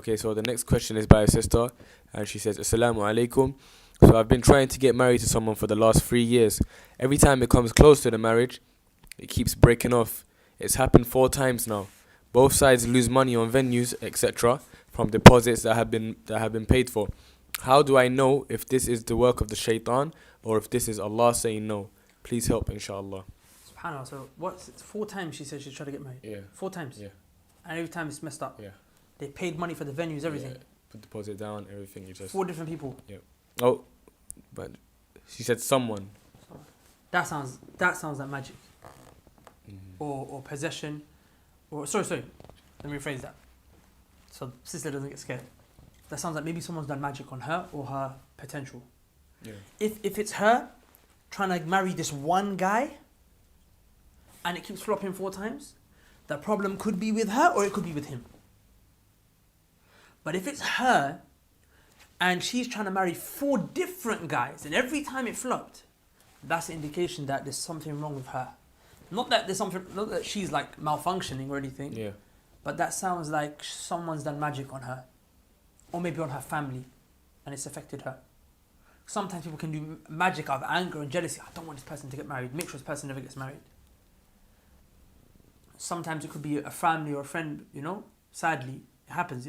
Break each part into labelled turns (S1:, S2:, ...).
S1: Okay, so the next question is by a sister, and she says, Assalamu alaikum. So I've been trying to get married to someone for the last 3 years. Every time it comes close to the marriage, it keeps breaking off. It's happened 4 times now. Both sides lose money on venues, etc., from deposits that have been paid for. How do I know if this is the work of the shaitan or if this is Allah saying no? Please help, inshallah.
S2: SubhanAllah. So what's 4 times she said she's trying to get married?
S1: Yeah.
S2: 4 times?
S1: Yeah.
S2: And every time it's messed up?
S1: Yeah.
S2: They paid money for the venues, everything?
S1: Yeah. Put deposit down, everything. You just
S2: 4 different people?
S1: Yeah. Oh, but she said someone.
S2: That sounds like magic. Or possession. Or sorry. Let me rephrase that. So sister doesn't get scared. That sounds like maybe someone's done magic on her or her potential.
S1: Yeah.
S2: If it's her trying to marry this one guy and it keeps flopping 4 times, the problem could be with her or it could be with him. But if it's her and she's trying to marry 4 different guys and every time it flopped, that's an indication that there's something wrong with her. Not that she's like malfunctioning or anything.
S1: Yeah.
S2: But that sounds like someone's done magic on her. Or maybe on her family. And it's affected her. Sometimes people can do magic out of anger and jealousy. I don't want this person to get married. Make sure this person never gets married. Sometimes it could be a family or a friend, Sadly, it happens,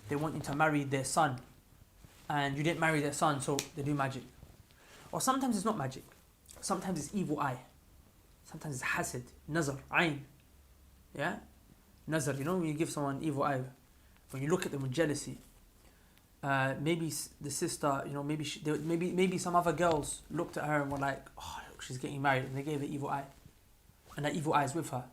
S2: They want you to marry their son. And you didn't marry their son, so they do magic. Or sometimes it's not magic. Sometimes it's evil eye. Sometimes it's hasad, nazaar, ayn. Yeah? Nazaar, when you give someone evil eye, when you look at them with jealousy, maybe the sister, maybe some other girls looked at her and were like, oh, look, she's getting married, and they gave her evil eye, and that evil eye is with her.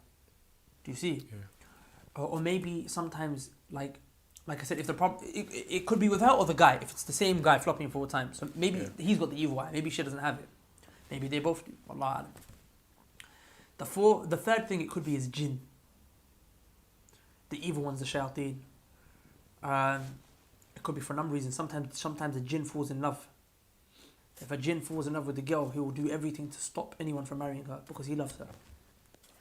S2: Do you see?
S1: Yeah.
S2: Or maybe sometimes, like I said, if the problem, it could be with her or the guy. If it's the same guy flopping 4 times, so maybe he's got the evil eye. Maybe she doesn't have it. Maybe they both do. Wallah alam. The third thing it could be is Jinn. The evil ones, the shayateen. It could be for a number of reasons. Sometimes a Jinn falls in love. If a Jinn falls in love with the girl, he will do everything to stop anyone from marrying her because he loves her.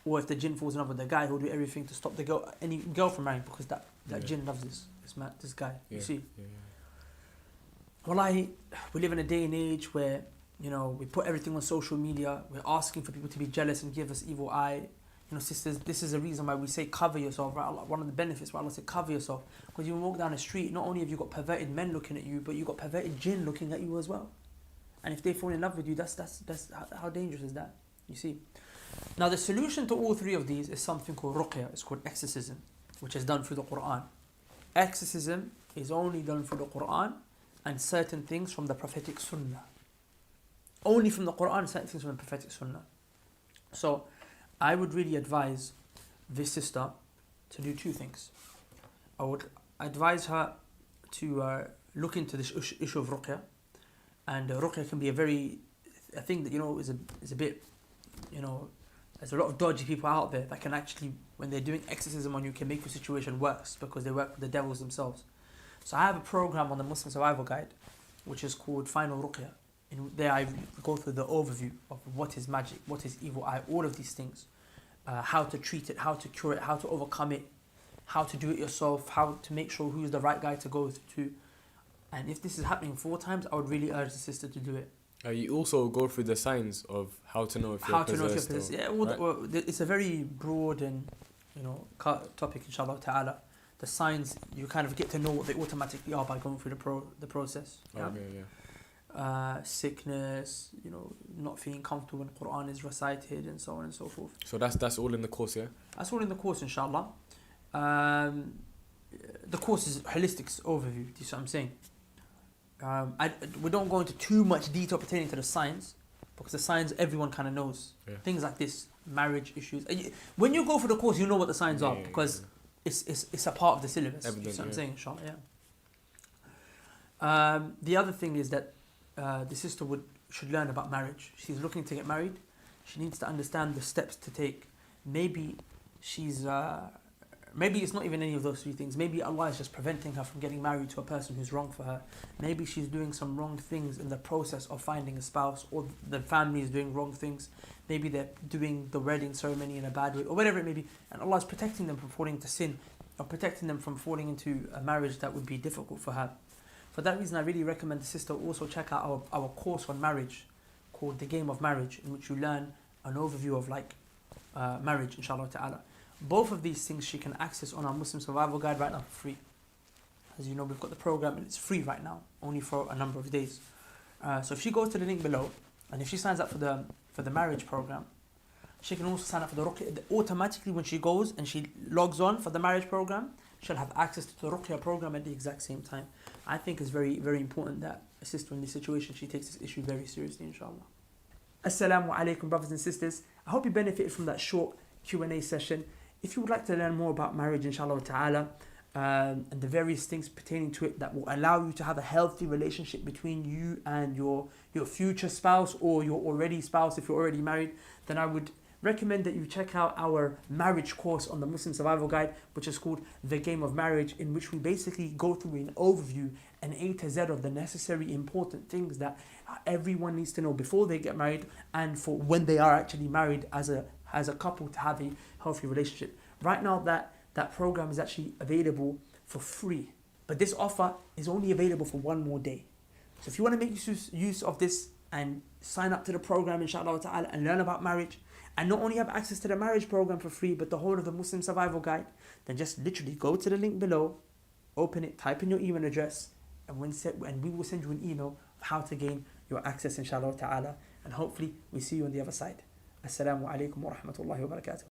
S2: Or if the Jinn falls in love with the guy, he will do everything to stop any girl from marrying because that Jinn loves this guy.
S1: Yeah.
S2: You see?
S1: Yeah.
S2: Wallahi, we live in a day and age where, we put everything on social media. We're asking for people to be jealous and give us evil eye. Sisters, this is a reason why we say cover yourself. Right? One of the benefits why Allah said cover yourself. Because you walk down the street, not only have you got perverted men looking at you, but you got perverted jinn looking at you as well. And if they fall in love with you, that's how dangerous is that? You see? Now the solution to all 3 of these is something called Ruqyah. It's called exorcism, which is done through the Quran. Exorcism is only done through the Quran and certain things from the prophetic sunnah. Only from the Quran, certain things from the prophetic sunnah. So I would really advise this sister to do 2 things. I would advise her to look into this issue of Ruqyah. And Ruqyah can be a thing that, is a bit, there's a lot of dodgy people out there that can actually, when they're doing exorcism on you, can make your situation worse because they work with the devils themselves. So I have a program on the Muslim Survival Guide, which is called Final Ruqyah. In there I go through the overview of what is magic, what is evil eye, all of these things. How to treat it, how to cure it, how to overcome it, how to do it yourself, how to make sure who's the right guy to go to. And if this is happening 4 times, I would really urge the sister to do it.
S1: You also go through the signs of how to know if you're possessed.
S2: Yeah, it's a very broad and topic, inshallah ta'ala. The signs, you kind of get to know what they automatically are by going through the process.
S1: Yeah? Okay, yeah.
S2: Sickness, not feeling comfortable when Quran is recited and so on and so forth.
S1: So that's all in the course, yeah?
S2: That's all in the course, inshallah. The course is holistic overview. Do you see what I'm saying? We don't go into too much detail pertaining to the signs because the signs everyone kind of knows. Yeah. Things like this, marriage issues. When you go for the course, you know what the signs are because it's a part of the syllabus.
S1: Evident,
S2: you see what I'm saying, inshallah? Yeah. The other thing is that the sister should learn about marriage. She's looking to get married. She needs to understand the steps to take. Maybe maybe it's not even any of those 3 things. Maybe Allah is just preventing her from getting married to a person who's wrong for her. Maybe she's doing some wrong things in the process of finding a spouse, or the family is doing wrong things. Maybe they're doing the wedding ceremony in a bad way, or whatever it may be. And Allah is protecting them from falling into sin. or protecting them from falling into a marriage that would be difficult for her. For that reason, I really recommend the sister also check out our course on marriage called The Game of Marriage, in which you learn an overview of marriage, inshallah ta'ala. Both of these things she can access on our Muslim Survival Guide right now for free. As you know, we've got the program and it's free right now, only for a number of days. So if she goes to the link below, and if she signs up for the marriage program, she can also sign up for the Ruqyah. Automatically when she goes and she logs on for the marriage program, she'll have access to the Ruqyah program at the exact same time. I think it's very, very important that a sister in this situation, she takes this issue very seriously, inshallah. Assalamu alaikum, brothers and sisters. I hope you benefited from that short Q&A session. If you would like to learn more about marriage, inshallah ta'ala, and the various things pertaining to it that will allow you to have a healthy relationship between you and your future spouse or your already spouse, if you're already married, then I would recommend that you check out our marriage course on the Muslim Survival Guide, which is called The Game of Marriage, in which we basically go through an overview, an A to Z of the necessary important things that everyone needs to know before they get married and for when they are actually married as a couple to have a healthy relationship. Right now that program is actually available for free, but this offer is only available for one more day. So if you want to make use of this and sign up to the program, inshallah ta'ala, and learn about marriage, and not only have access to the marriage program for free, but the whole of the Muslim Survival Guide, then just literally go to the link below, open it, type in your email address, and we will send you an email of how to gain your access, inshallah ta'ala, and hopefully we see you on the other side. Assalamu alaikum wa rahmatullahi wa barakatuh.